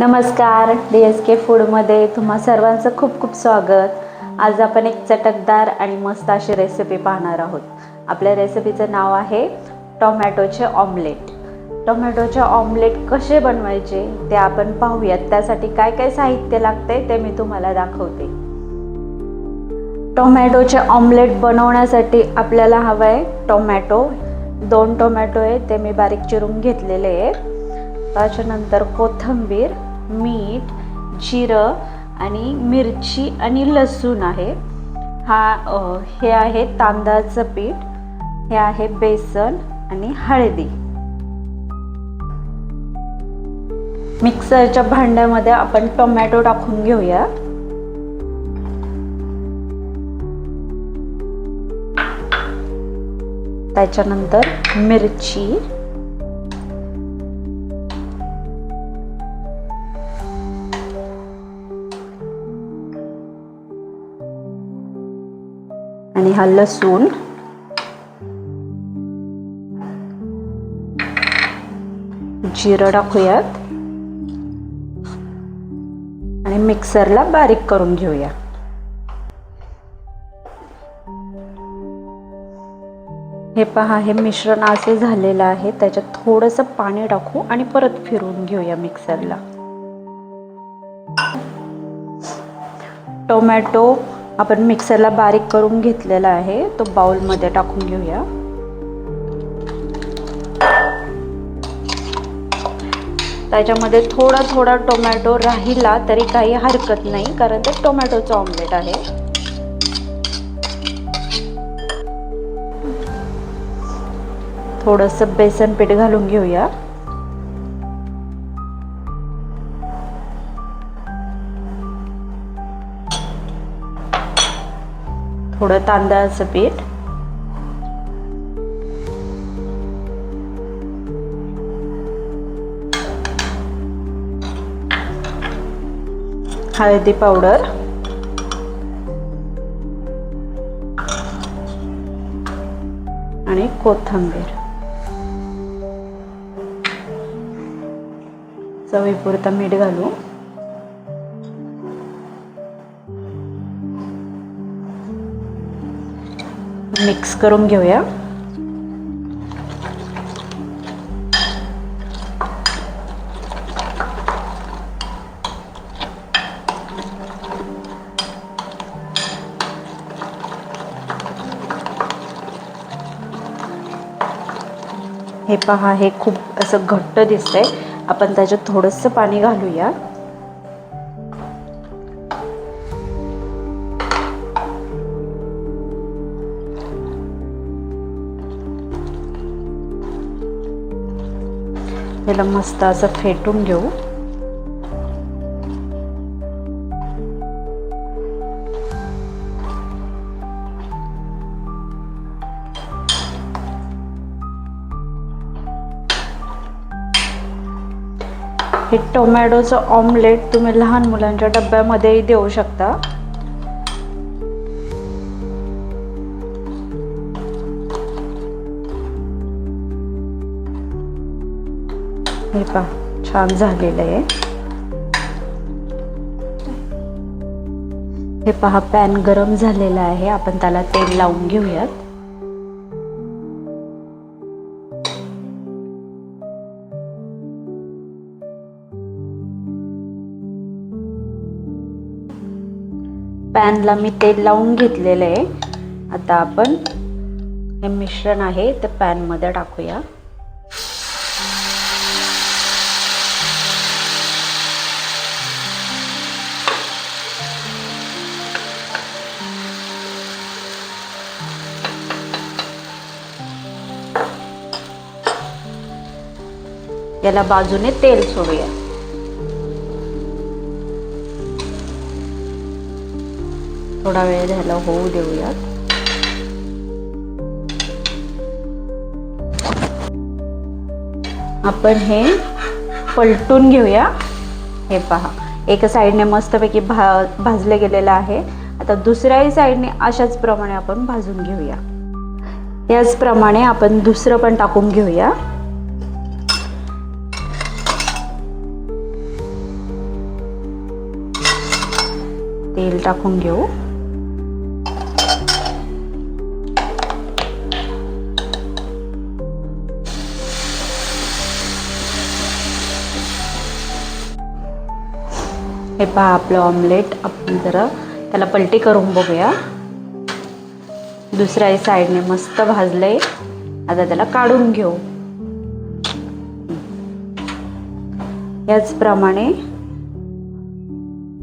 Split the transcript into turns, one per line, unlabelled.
नमस्कार, DSK फूडमध्ये तुम्हा सर्वांचं खूप खूप स्वागत. आज आपण एक चटकदार आणि मस्त अशी रेसिपी पाहणार आहोत. आपल्या रेसिपीचं नाव आहे टोमॅटोचे ऑमलेट. टोमॅटोचे ऑमलेट कसे बनवायचे ते आपण पाहूयात. त्यासाठी काय काय साहित्य लागते ते मी तुम्हाला दाखवते. टोमॅटोचे ऑमलेट बनवण्यासाठी आपल्याला हवं आहे टोमॅटो. 2 टोमॅटो आहे ते मी बारीक चिरून घेतलेले आहेत. त्याच्यानंतर कोथिंबीर, मीठ, जिरं आणि मिरची आणि लसूण आहे. हे आहे तांदळाचं पीठ, हे आहे बेसन आणि हळदी. मिक्सरच्या भांड्यामध्ये आपण टोमॅटो टाकून घेऊया. त्याच्यानंतर मिरची, आणि हा लसूण, जिरं टाकूयात आणि मिक्सरला बारीक करून घेऊया. हे पहा, हे मिश्रण असे झालेलं आहे. त्याच्यात थोडंसं पाणी टाकू आणि परत फिरवून घेऊया मिक्सरला. टोमॅटो आपण मिक्सरला बारीक करून घेतलेला आहे, तो बाउलमध्ये टाकून घेऊया. त्याच्यामध्ये थोडा थोडा टोमॅटो राहिला तरी काही हरकत नाही, कारण ते टोमॅटोचं ऑमलेट आहे. थोडंसं बेसन पीठ घालून घेऊया. थोडं तांदळाचं पीठ, हळदी पावडर, आणि कोथिंबीर. चवीपुरता मीठ घालू. मिक्स करून घेऊया. हे पहा, हे खूप असं घट्ट दिसतंय. आपण त्याच्यात थोडंसं पाणी घालूया. याला मस्त असं फेटून घेऊ. हे टोमॅटोचं ऑमलेट तुम्ही लहान मुलांच्या डब्यामध्येही देऊ शकता. हे पहा, छान झालेलं आहे. हे पहा, पॅन गरम झालेला आहे. आपण त्याला तेल लावून घेऊयात. पॅनला मी तेल लावून घेतलेलं आहे. आता आपण हे मिश्रण आहे ते पॅनमध्ये टाकूया. याला बाजूने तेल सोडूया. थोडा वेळ झाला होऊ देऊयात. आपण हे पलटून घेऊया. हे पहा, एका साईडने मस्तपैकी भाजले गेलेलं आहे. आता दुसऱ्याही साईडने अशाच प्रमाणे आपण भाजून घेऊया. याचप्रमाणे आपण दुसरं पण टाकून घेऊया. तेल टाकून घेऊ. हे पहा आपलं ऑमलेट. आपण जरा त्याला पलटी करून बघूया. दुसऱ्या साईडने मस्त भाजलंय. आता त्याला काढून घेऊ. याचप्रमाणे